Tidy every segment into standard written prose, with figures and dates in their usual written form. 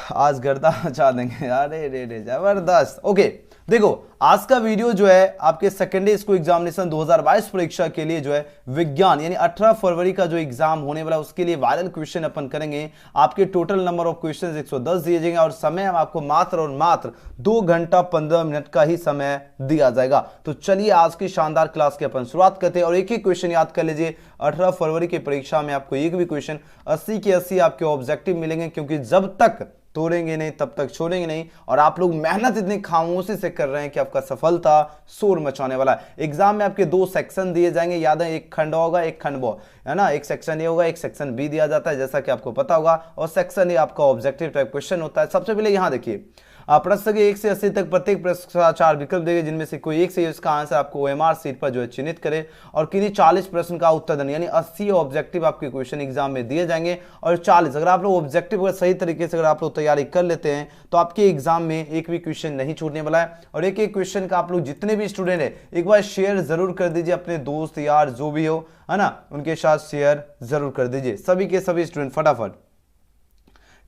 आज गर्दा मचा देंगे। अरे रे रे जबरदस्त। ओके देखो, आज का वीडियो जो है आपके सेकेंडरी स्कूल एग्जामिनेशन 2022 परीक्षा के लिए जो है विज्ञान यानी 18 फरवरी का जो एग्जाम होने वाला है उसके लिए वायरल क्वेश्चन अपन करेंगे। आपके टोटल नंबर ऑफ क्वेश्चन 110 दिए जाएंगे और समय आपको मात्र और मात्र 2 घंटा 15 मिनट का ही समय दिया जाएगा। तो चलिए आज की शानदार क्लास की अपन शुरुआत करते हैं और एक ही क्वेश्चन याद कर लीजिए। 18 फरवरी की परीक्षा में आपको एक भी क्वेश्चन 80 के 80 आपके ऑब्जेक्टिव मिलेंगे, क्योंकि जब तक तोड़ेंगे नहीं तब तक छोड़ेंगे नहीं। और आप लोग मेहनत इतनी खामोशी से कर रहे हैं कि आपका सफलता शोर मचाने वाला है। एग्जाम में आपके 2 सेक्शन दिए जाएंगे, याद है, एक खंड होगा एक खंड ब, है ना। एक सेक्शन ए होगा, एक सेक्शन बी दिया जाता है जैसा कि आपको पता होगा, और सेक्शन ए आपका ऑब्जेक्टिव टाइप क्वेश्चन होता है। सबसे पहले यहां देखिए, प्रश्न के 1 से 80 तक प्रत्येक प्रश्न का 4 विकल्प देंगे, जिनमें से कोई एक से इसका आंसर आपको ओएमआर सीट पर जो है चिन्हित करे और किन्हीं 40 प्रश्न का उत्तर देना, यानी 80 ऑब्जेक्टिव आपके क्वेश्चन एग्जाम में दिए जाएंगे। और 40 अगर आप लोग ऑब्जेक्टिव सही तरीके से अगर आप लोग तैयारी कर लेते हैं तो आपके एग्जाम में एक भी क्वेश्चन नहीं छूटने वाला है। और एक एक क्वेश्चन का आप लोग जितने भी स्टूडेंट है एक बार शेयर जरूर कर दीजिए, अपने दोस्त यार जो भी हो, है ना, उनके साथ शेयर जरूर कर दीजिए, सभी के सभी स्टूडेंट फटाफट।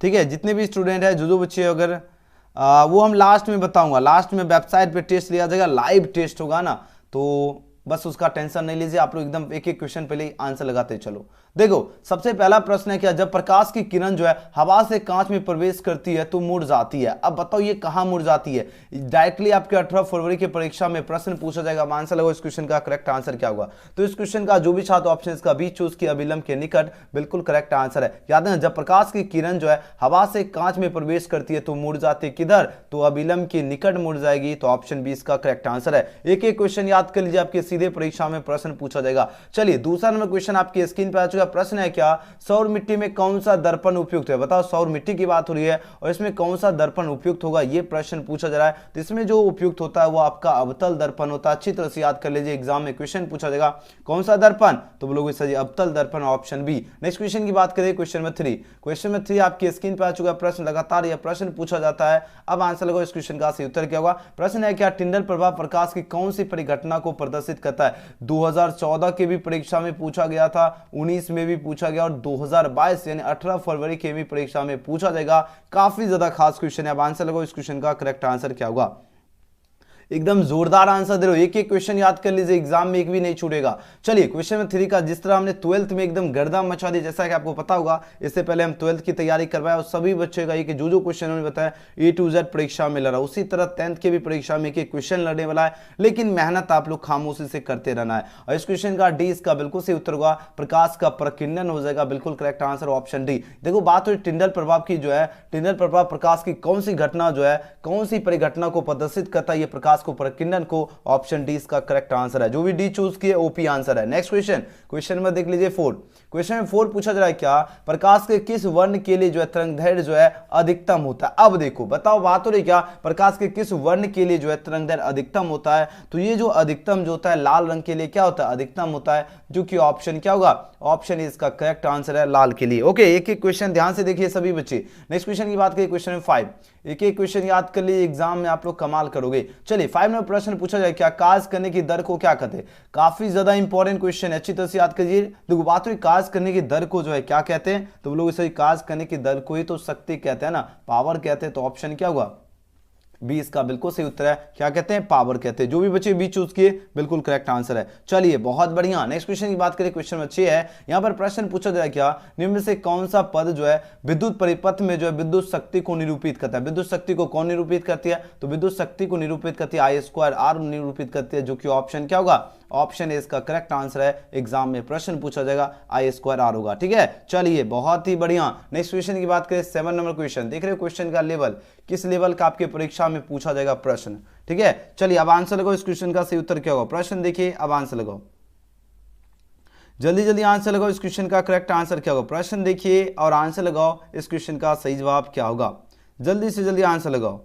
ठीक है, जितने भी स्टूडेंट है, जो बच्चे अगर वो हम लास्ट में बताऊंगा। लास्ट में वेबसाइट पे टेस्ट लिया जाएगा, लाइव टेस्ट होगा ना, तो बस उसका टेंशन नहीं लीजिए। आप लोग एकदम एक एक क्वेश्चन पहले आंसर लगाते चलो। देखो, सबसे पहला प्रश्न है क्या, जब प्रकाश की किरण जो है हवा से कांच में प्रवेश करती है तो मुड़ जाती है। अब बताओ ये कहां मुड़ जाती है। डायरेक्टली आपके 18 फरवरी की परीक्षा में प्रश्न पूछा जाएगा। आंसर लगाओ, इस क्वेश्चन का करेक्ट आंसर क्या होगा। तो इस क्वेश्चन का जो भी छात्र ऑप्शन इसका बी चूज किया, अभिलंब के निकट, बिल्कुल करेक्ट आंसर है। याद है, जब प्रकाश की किरण जो है हवा से कांच में प्रवेश करती है तो मुड़ जाती है किधर, तो अभिलंब के निकट मुड़ जाएगी। तो ऑप्शन बी इसका करेक्ट आंसर है। एक एक क्वेश्चन याद कर लीजिए, आपके सीधे परीक्षा में प्रश्न पूछा जाएगा। चलिए दूसरा नंबर क्वेश्चन आपकी स्क्रीन पर आ चुका। प्रश्न है क्या, सौर मिट्टी में कौन सा दर्पण उपयुक्त है। बताओ, सौर मिट्टी की बात हो रही है और इसमें कौन सा दर्पण उपयुक्त होगा, यह प्रश्न पूछा जा रहा है। तो इसमें जो उपयुक्त होता है वो आपका अवतल दर्पण होता है। अच्छी तरह से याद कर लीजिए, एग्जाम में क्वेश्चन पूछा जाएगा कौन सा दर्पण, तो बोलोगे सर अवतल दर्पण, ऑप्शन बी। नेक्स्ट क्वेश्चन की बात करें, क्वेश्चन नंबर 3। क्वेश्चन नंबर 3 आपकी स्क्रीन पर आ चुका है। प्रश्न लगातार यह प्रश्न पूछा जाता है। अब आंसर लगाओ, इस क्वेश्चन का सही उत्तर क्या होगा। प्रश्न है क्या, टिंडल प्रभाव प्रकाश की कौन सी परिघटना को प्रदर्शित करता है। 2014 के भी परीक्षा में पूछा गया था, 19 में भी पूछा गया और 2022 यानी 18 फरवरी के भी परीक्षा में पूछा जाएगा। काफी ज्यादा खास क्वेश्चन है। अब आंसर लगाओ, इस क्वेश्चन का करेक्ट आंसर क्या होगा। एकदम जोरदार आंसर दे रहे हो, एक एक क्वेश्चन याद कर लीजिए, एग्जाम में एक भी नहीं छूटेगा। चलिए क्वेश्चन नंबर 3 का, जिस तरह हमने 12th में एकदम गर्दा मचा दी, जैसा कि आपको पता होगा इससे पहले हम 12th की तैयारी करवाए और सभी बच्चों का एक जो क्वेश्चन उन्होंने बताया A to Z परीक्षा में लड़ा, उसी तरह 10th के भी परीक्षा में एक एक क्वेश्चन लड़ने वाला है। लेकिन मेहनत आप लोग खामोशी से करते रहना है। और इस क्वेश्चन का डी इसका बिल्कुल सही उत्तर होगा, प्रकाश का प्रकीर्णन हो जाएगा, बिल्कुल करेक्ट आंसर ऑप्शन डी। देखो बात हुई टिंडल प्रभाव की, जो है टिंडल प्रभाव प्रकाश की कौन सी घटना जो है कौन सी परिघटना को प्रदर्शित करता है, ये प्रकाश को प्रकीर्णन। ऑप्शन डी इसका करेक्ट आंसर है। जो भी डी चूज किए ओपी आंसर है। नेक्स्ट क्वेश्चन, क्वेश्चन में देख लीजिए 4। क्वेश्चन में 4 पूछा जा रहा है क्या, प्रकाश के किस वर्ण के लिए जो है तरंगदैर्घ्य जो है अधिकतम होता है। अब देखो, बताओ बात हो रही क्या, प्रकाश के किस वर्ण के लिए जो है तरंगदैर्घ्य अधिकतम होता है। तो ये जो अधिकतम जो होता है लाल रंग के लिए क्या होता है, अधिकतम होता है, जो कि ऑप्शन क्या होगा, ऑप्शन इसका करेक्ट आंसर है लाल के लिए। ओके, एक एक क्वेश्चन ध्यान से देखिए सभी बच्चे। नेक्स्ट क्वेश्चन की बात करें, क्वेश्चन में 5। एक एक क्वेश्चन याद कर लिए, एग्जाम में आप लोग कमाल करोगे। चलिए 5 नंबर प्रश्न पूछा जाए, क्या कार्य करने की दर को क्या कहते हैं। काफी ज्यादा इंपॉर्टेंट क्वेश्चन है, अच्छी तरह से याद कीजिए। देखो बात हुई कार्य करने की दर को जो है क्या कहते हैं, तो लोग इसे कार्य करने की दर को ही तो शक्ति कहते हैं ना, पावर कहते हैं। तो ऑप्शन क्या होगा, बी इसका बिल्कुल सही उत्तर है। क्या कहते हैं, पावर कहते हैं। जो भी बच्चे बी चूज किए बिल्कुल करेक्ट आंसर है। चलिए बहुत बढ़िया। नेक्स्ट क्वेश्चन की बात करें, क्वेश्चन नंबर 6 है। यहां पर प्रश्न पूछा जाए क्या, निम्न में से कौन सा पद जो है विद्युत परिपथ में जो है विद्युत शक्ति को निरूपित करता है। विद्युत शक्ति को कौन निरूपित करती है, तो विद्युत शक्ति को निरूपित करती है I² निरूपित करती है, जो कि ऑप्शन क्या होगा, ऑप्शन ए इसका करेक्ट आंसर है। एग्जाम में प्रश्न पूछा जाएगा I² होगा। ठीक है, चलिए बहुत ही बढ़िया। नेक्स्ट क्वेश्चन की बात करें, 7 नंबर क्वेश्चन। देख रहे हो क्वेश्चन का लेवल, किस लेवल का आपके परीक्षा में पूछा जाएगा प्रश्न। ठीक है, चलिए अब आंसर लगाओ, इस क्वेश्चन का सही उत्तर क्या होगा। प्रश्न देखिए, अब आंसर लगाओ, जल्दी जल्दी आंसर लगाओ, इस क्वेश्चन का करेक्ट आंसर क्या होगा। प्रश्न देखिए और आंसर लगाओ, इस क्वेश्चन का सही जवाब क्या होगा। जल्दी से जल्दी आंसर लगाओ।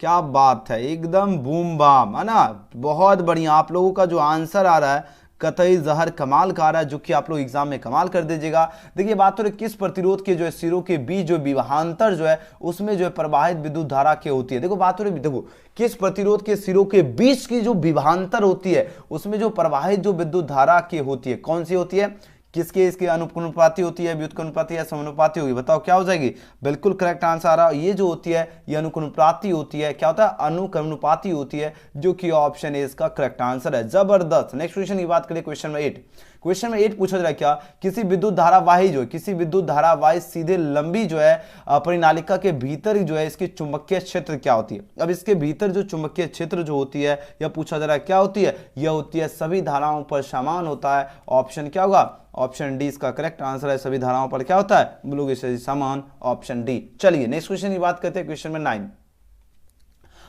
क्या बात है, एकदम बूम बाम, है ना, बहुत बढ़िया। आप लोगों का जो आंसर आ रहा है कतई जहर कमाल का आ रहा है, जो कि आप लोग एग्जाम में कमाल कर दीजिएगा। देखिए बात हो रही किस प्रतिरोध के जो है सिरों के बीच जो विभवांतर जो है उसमें जो है प्रवाहित विद्युत धारा के होती है। देखो बात हो रही, देखो किस प्रतिरोध के सिरों के बीच की जो विभवांतर होती है उसमें जो प्रवाहित जो विद्युत धारा की होती है, कौन सी होती है, किसके इसके अनुपाती होती है, व्युत्क्रमानुपाती या समानुपाती होगी, बताओ क्या हो जाएगी। बिल्कुल करेक्ट आंसर आ रहा है। ये जो होती है ये अनुक्रमानुपाती होती है, क्या होता है, अनुक्रमानुपाती होती है, जो कि ऑप्शन ए इसका करेक्ट आंसर है। जबरदस्त। नेक्स्ट क्वेश्चन की बात करें, क्वेश्चन नंबर 8। क्वेश्चन में 8 पूछा जा रहा है क्या, किसी विद्युत धारावाही जो है, किसी विद्युत धारावाही सीधे लंबी जो है परिनालिका के भीतर जो है इसकी चुंबकीय क्षेत्र क्या होती है। अब इसके भीतर जो चुंबकीय क्षेत्र जो होती है यह पूछा जा रहा है क्या होती है, यह होती है सभी धाराओं पर समान होता है। ऑप्शन क्या होगा, ऑप्शन डी इसका करेक्ट आंसर है। सभी धाराओं पर क्या होता है, बोलोगे समान, ऑप्शन डी। चलिए नेक्स्ट क्वेश्चन की बात करते हैं, क्वेश्चन में 9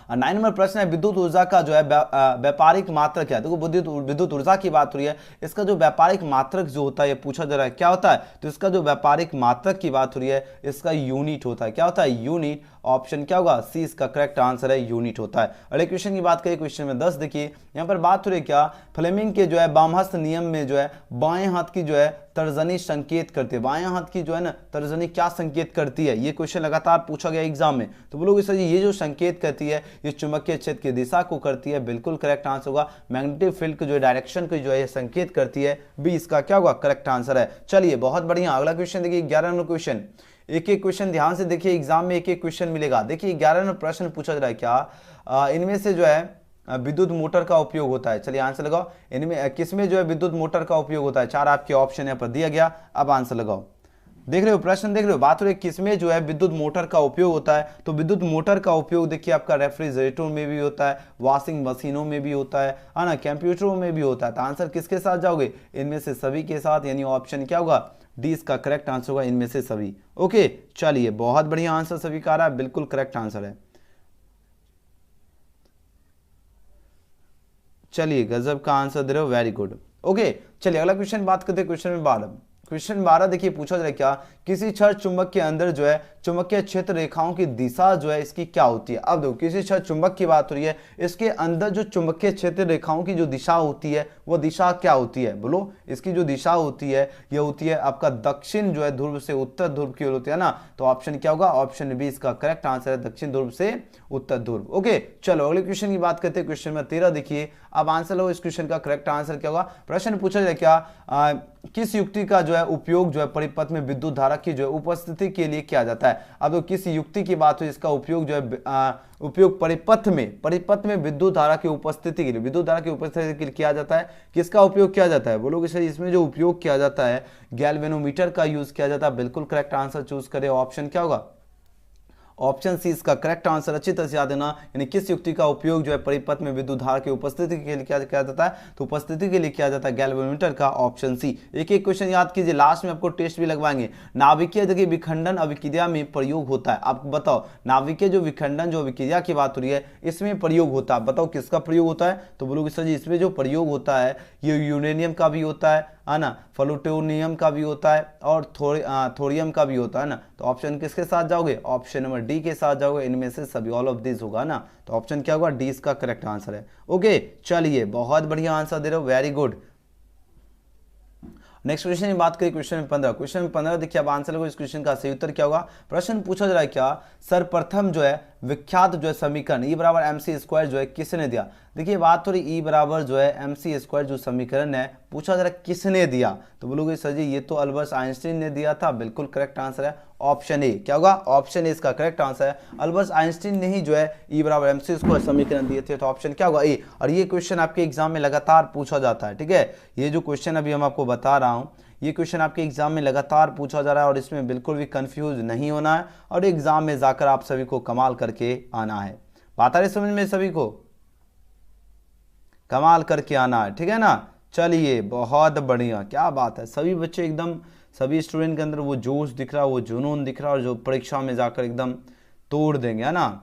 नंबर प्रश्न है, विद्युत ऊर्जा का जो है व्यापारिक मात्रक क्या है। देखो विद्युत ऊर्जा की बात हो रही है, इसका जो व्यापारिक मात्रक जो होता है ये पूछा जा रहा है क्या होता है, तो इसका जो व्यापारिक मात्रक की बात हो रही है इसका यूनिट होता है। क्या होता है, यूनिट। ऑप्शन क्या होगा, सी इसका करेक्ट आंसर है, यूनिट होता है। अगले क्वेश्चन की बात करें, क्वेश्चन में 10 देखिए यहाँ पर बात हो रही है क्या, फ्लेमिंग के जो है वामहस्त नियम में जो है बाएं हाथ की जो है तर्जनी संकेत करती है। बाएं हाथ की जो है ना तर्जनी क्या संकेत करती है, ये क्वेश्चन लगातार पूछा गया एग्जाम में। तो बोलोगे सर जी ये जो संकेत करती है ये चुंबकीय क्षेत्र की दिशा को करती है, बिल्कुल करेक्ट आंसर होगा। मैग्नेटिक फील्ड की जो डायरेक्शन की जो है संकेत करती है, बी इसका क्या होगा, करेक्ट आंसर है। चलिए बहुत बढ़िया। अगला क्वेश्चन देखिए 11 नंबर क्वेश्चन। एक एक क्वेश्चन ध्यान से देखिए, एग्जाम में एक एक क्वेश्चन मिलेगा। देखिए 11 नंबर प्रश्न पूछा जा रहा है क्या, इनमें से जो है विद्युत मोटर का उपयोग होता है। चलिए आंसर लगाओ, इनमें किसमें जो है विद्युत मोटर का उपयोग होता है। 4 आपके ऑप्शन यहाँ पर दिया गया, अब आंसर लगाओ। देख रहे हो प्रश्न, देख रहे हो बात हो रही है किसमें जो है विद्युत मोटर का उपयोग होता है। तो विद्युत मोटर का उपयोग देखिए आपका रेफ्रिजरेटरों में भी होता है, वॉशिंग मशीनों में भी होता है ना, कंप्यूटरों में भी होता है। तो आंसर किसके साथ जाओगे, इनमें से सभी के साथ, यानी ऑप्शन क्या होगा, डी इसका करेक्ट आंसर होगा, इनमें से सभी। ओके चलिए बहुत बढ़िया आंसर सभी का आ रहा है, बिल्कुल करेक्ट आंसर है। चलिए गजब का आंसर दे रहे हो, वेरी गुड। ओके चलिए अगला क्वेश्चन बात करते हैं, क्वेश्चन में 12। क्वेश्चन 12 देखिए पूछा जाए क्या, किसी क्षण चुंबक के अंदर जो है चुंबकीय क्षेत्र रेखाओं की दिशा जो है इसकी क्या होती है। अब देखो किसी क्षण चुंबक की बात हो रही है, इसके अंदर जो चुंबकीय क्षेत्र रेखाओं की जो दिशा होती है वो दिशा क्या होती है, बोलो। इसकी जो दिशा होती है ये होती है आपका दक्षिण जो है ध्रुव से उत्तर ध्रुव की ओर होती है ना। तो ऑप्शन क्या होगा, ऑप्शन बी इसका करेक्ट आंसर है, दक्षिण ध्रुव से उत्तर ध्रुव। ओके चलो अगले क्वेश्चन की बात करते हैं, क्वेश्चन में 13 देखिए। अब आंसर लो, इस क्वेश्चन का करेक्ट आंसर क्या होगा। प्रश्न पूछा जाए क्या, किस युक्ति का जो है उपयोग जो है परिपथ में विद्युत धारा की जो है उपस्थिति के लिए किया जाता है। अब तो किस युक्ति की बात हो, इसका उपयोग जो है उपयोग परिपथ में विद्युत धारा की उपस्थिति के लिए, विद्युत धारा की उपस्थिति के लिए किया जाता है। किसका उपयोग किया जाता है, बोलोगे सर इसमें जो उपयोग किया जाता है गैल्वेनोमीटर का यूज किया जाता है, बिल्कुल करेक्ट आंसर चूज करें। ऑप्शन क्या होगा, ऑप्शन सी इसका करेक्ट आंसर। अच्छी तरह से याद देना, यानी किस युक्ति का उपयोग जो है परिपथ में विद्युत धारा की उपस्थिति के लिए किया जाता है, तो उपस्थिति के लिए किया जाता है गैल्वेनोमीटर का, ऑप्शन सी। एक एक क्वेश्चन याद कीजिए, लास्ट में आपको टेस्ट भी लगवाएंगे। नाभिकीय देखिए विखंडन अभिक्रिया में प्रयोग होता है, आपको बताओ नाभिकीय जो विखंडन जो अभिक्रिया की बात हो रही है इसमें प्रयोग होता है, बताओ किसका प्रयोग होता है। तो बोलोगे सर जी इसमें जो प्रयोग होता है ये यूरेनियम का भी होता है ना, प्लूटोनियम का भी होता है और थोरियम का भी होता है ना। तो ऑप्शन किसके साथ जाओगे, ऑप्शन नंबर डी के साथ जाओगे, इनमें से सभी, ऑल ऑफ दिस होगा ना। तो ऑप्शन क्या होगा, डी इसका करेक्ट आंसर है। ओके चलिए बहुत बढ़िया आंसर दे रहे हो, वेरी गुड। नेक्स्ट क्वेश्चन की बात करें, क्वेश्चन में 15। क्वेश्चन में 15 देखिए अब आंसर लगो, इस क्वेश्चन का सही उत्तर क्या होगा। प्रश्न पूछा जा रहा है क्या, सर्वप्रथम जो है विख्यात जो है समीकरण E बराबर MC स्क्वायर जो है किसने दिया। देखिए बात हो रही E बराबर जो है MC स्क्वायर जो समीकरण है पूछा जा रहा है किसने दिया। तो बोलोगे सर जी ये तो अल्बर्ट आइंस्टीन ने दिया था, बिल्कुल करेक्ट आंसर है ऑप्शन ए। क्या होगा, ऑप्शन ए इसका करेक्ट आंसर है। अल्बर्ट आइंस्टीन ने ही जो है E बराबर MC स्क्वायर समीकरण दिए थे, तो ऑप्शन क्या होगा, ए। और ये क्वेश्चन आपके एग्जाम में लगातार पूछा जाता है, ठीक है। ये जो क्वेश्चन अभी हम आपको बता रहा हूँ ये क्वेश्चन आपके एग्जाम में लगातार पूछा जा रहा है और इसमें बिल्कुल भी कंफ्यूज नहीं होना है और एग्जाम में जाकर आप सभी को कमाल करके आना है। बात आ रही समझ में, सभी को कमाल करके आना है, ठीक है ना। चलिए बहुत बढ़िया, क्या बात है, सभी बच्चे एकदम, सभी स्टूडेंट के अंदर वो जोश दिख रहा है, वो जुनून दिख रहा है और जो परीक्षा में जाकर एकदम तोड़ देंगे, है ना।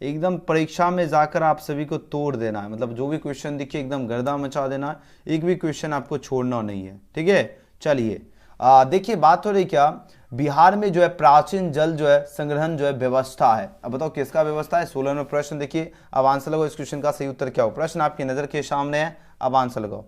एकदम परीक्षा में जाकर आप सभी को तोड़ देना है, मतलब जो भी क्वेश्चन दिखे एकदम गर्दा मचा देना है, एक भी क्वेश्चन आपको छोड़ना नहीं है, ठीक है। चलिए देखिए बात हो रही क्या, बिहार में जो है प्राचीन जल जो है संग्रहण जो है व्यवस्था है। अब बताओ किसका व्यवस्था है। 16 में प्रश्न देखिए, अब आंसर लगाओ, इस क्वेश्चन का सही उत्तर क्या हो। प्रश्न आपकी नजर के सामने है, अब आंसर लगाओ।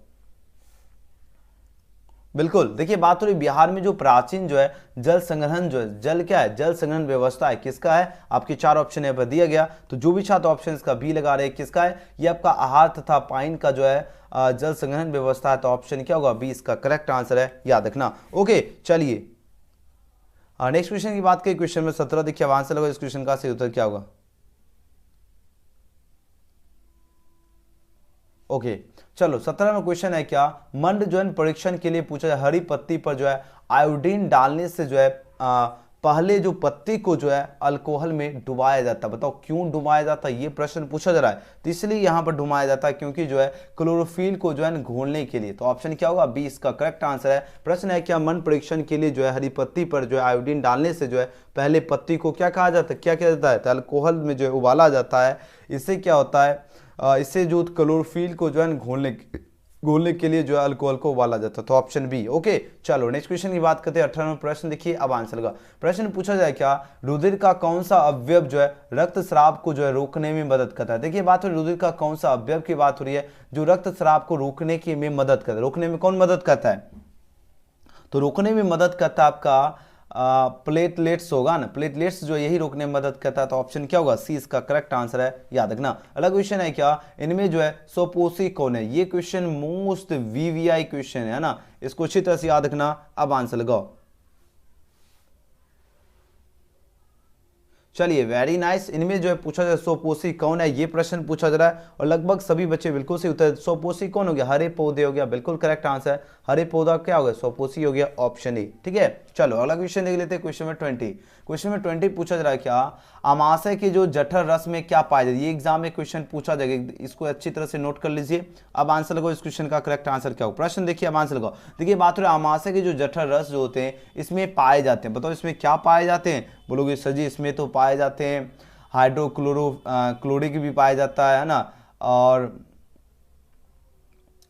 बिल्कुल, देखिए बात हो रही बिहार में जो प्राचीन जो है जल संग्रहण जो है, जल क्या है, जल संग्रहण व्यवस्था है, किसका है? आपके चार ऑप्शन यहाँ पर दिया गया, तो जो भी छात्र ऑप्शन इसका बी लगा रहे हैं, किसका है? ये आपका आहार तथा पाइन का जो है जल संग्रहण व्यवस्था है, तो ऑप्शन क्या होगा? बी इसका करेक्ट आंसर है, याद रखना। ओके चलिए नेक्स्ट क्वेश्चन की बात करें, क्वेश्चन में 17 देखिए, अब आंसर लगा, इस क्वेश्चन का सही उत्तर क्या होगा? ओके चलो 17 में क्वेश्चन है क्या, मंड जो है परीक्षण के लिए पूछा जाए, हरी पत्ती पर जो है आयोडीन डालने से जो है पहले जो पत्ती को जो है अल्कोहल में डुबाया जाता है, बताओ क्यों डुबाया जाता है, ये प्रश्न पूछा जा रहा है। तो इसलिए यहां पर डुबाया जाता है क्योंकि जो है क्लोरोफिल को जो है घोलने के लिए, तो ऑप्शन क्या होगा? बी इसका करेक्ट आंसर है। प्रश्न है क्या, मंड परीक्षण के लिए जो है हरी पत्ती पर जो है आयोडीन डालने से जो है पहले पत्ती को क्या कहा जाता है, क्या किया जाता है? तो अल्कोहल में जो है उबाला जाता है। इससे क्या होता है, इससे जो क्लोरोफिल को जो है घोलने के लिए जो है अल्कोहल को उबाला जाता है, तो ऑप्शन बी। ओके चलो नेक्स्ट क्वेश्चन की बात करते हैं। 18वां प्रश्न देखिए, अब आंसर का प्रश्न पूछा जाए क्या, रुधिर का कौन सा अवयव जो है रक्तस्राव को जो है रोकने में मदद करता है। देखिए बात हो रही रुधिर का कौन सा अवयव की बात हो रही है जो रक्तस्राव को रोकने की में मदद करता है, रोकने में कौन मदद करता है? तो रोकने में मदद करता है आपका प्लेटलेट्स होगा ना, प्लेटलेट्स जो यही रोकने में मदद करता है, तो ऑप्शन क्या होगा? सी इसका करेक्ट आंसर है, याद रखना। अगला क्वेश्चन है क्या, इनमें जो है सोपोसी कौन है? ये क्वेश्चन मोस्ट वीवीआई क्वेश्चन है ना, इसको अच्छी तरह से याद रखना। अब आंसर लगाओ। चलिए वेरी नाइस, इनमें जो है पूछा जाए सोपोसी कौन है, ये प्रश्न पूछा जा रहा है और लगभग सभी बच्चे बिल्कुल सही उत्तर। सोपोसी कौन हो गया? हरे पौधे हो गया, बिल्कुल करेक्ट आंसर। हरे पौधा क्या हो गया? सोपोसी हो गया, ऑप्शन ए। ठीक है चलो अगला क्वेश्चन देख लेते हैं, क्वेश्चन में 20। क्वेश्चन में 20 पूछा जा रहा है क्या, अमाशय के जो जठर रस में क्या पाया जाए, ये एग्जाम में क्वेश्चन पूछा जाएगा, इसको अच्छी तरह से नोट कर लीजिए। अब आंसर लगाओ, इस क्वेश्चन का करेक्ट आंसर क्या होगा? प्रश्न देखिए, अब आंसर लगाओ। देखिए बात हो रही है अमाशय के जो जठर रस जो होते हैं इसमें पाए जाते हैं, बताओ इसमें क्या पाए जाते हैं? बोलोगे सर जी इसमें तो पाए जाते हैं क्लोरिक भी पाया जाता है ना, और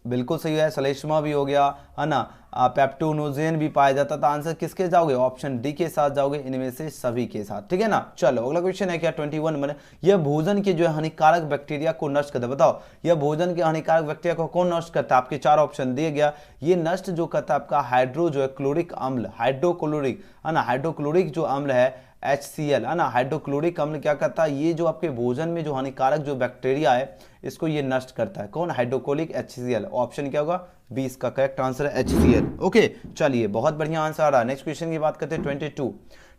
बिल्कुल सही है, सलेश्मा भी हो गया है ना, पेप्टोनोजेन भी पाया जाता था। आंसर किसके जाओगे? ऑप्शन डी के साथ जाओगे, इनमें से सभी के साथ। ठीक है ना, चलो अगला क्वेश्चन है क्या 21 में, यह भोजन के जो है हानिकारक बैक्टीरिया को नष्ट करता है, बताओ यह भोजन के हानिकारक बैक्टीरिया को कौन नष्ट करता है? आपके चार ऑप्शन दिए गया, ये नष्ट जो करता है आपका हाइड्रो जो है क्लोरिक अम्ल, हाइड्रोक्लोरिक है ना, हाइड्रोक्लोरिक जो अम्ल है HCl है ना, हाइड्रोक्लोरिक अम्ल क्या करता है, ये जो आपके भोजन में जो हानिकारक जो बैक्टीरिया है इसको ये नष्ट करता है। कौन? हाइड्रोक्लोरिक HCl, ऑप्शन क्या होगा? बी इसका करेक्ट आंसर है, HCl। ओके चलिए बहुत बढ़िया आंसर आ रहा है। नेक्स्ट क्वेश्चन की बात करते हैं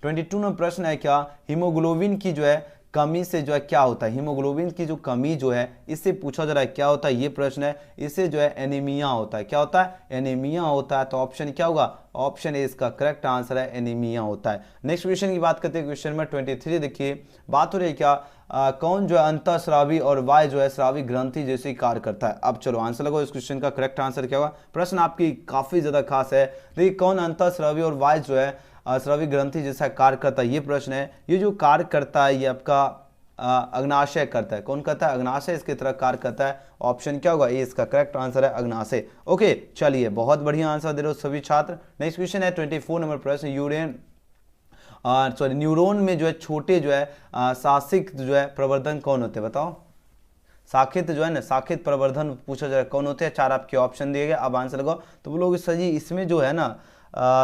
22 में प्रश्न है क्या, हीमोग्लोबिन की जो है कमी से जो है क्या होता है, हीमोग्लोबिन की जो कमी जो है इससे पूछा जा रहा है क्या होता है, ये प्रश्न है। इससे जो है एनीमिया होता है, क्या होता है? एनीमिया होता है, तो ऑप्शन क्या होगा? ऑप्शन ए इसका करेक्ट आंसर है, एनीमिया होता है। नेक्स्ट क्वेश्चन की बात करते हैं, क्वेश्चन में 23 देखिए, बात हो रही है क्या, कौन जो है अंतःस्रावी और वाय जो है स्रावी ग्रंथि जैसे कार्य करता है। अब चलो आंसर लगाओ, इस क्वेश्चन का करेक्ट आंसर क्या होगा? प्रश्न आपकी काफी ज्यादा खास है। देखिए कौन अंतःस्रावी और वाय जो है स्रावी ग्रंथि जैसा कार्य करता है, ये प्रश्न है। ये जो कार्य करता है ये आपका अग्नाशय करता है, कौन करता है? अग्नाशय इसकी तरह कार्य करता है, ऑप्शन क्या होगा? ए इसका करेक्ट आंसर है, अग्नाशय। ओके चलिए बहुत बढ़िया आंसर दे रहे हो सभी छात्र। नेक्स्ट क्वेश्चन है 24 नंबर प्रश्न, न्यूरॉन में जो है छोटे जो है शासिक जो है प्रवर्धन कौन होते हैं, बताओ? शाखित जो है ना, शाखित प्रवर्धन पूछा जाए कौन होते हैं, चार आपके ऑप्शन दिए गए, अब आंसर लगाओ। तो बोलोगे सर जी इसमें जो है ना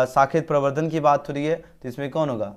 शाखित प्रवर्धन की बात हो रही है, तो इसमें कौन होगा?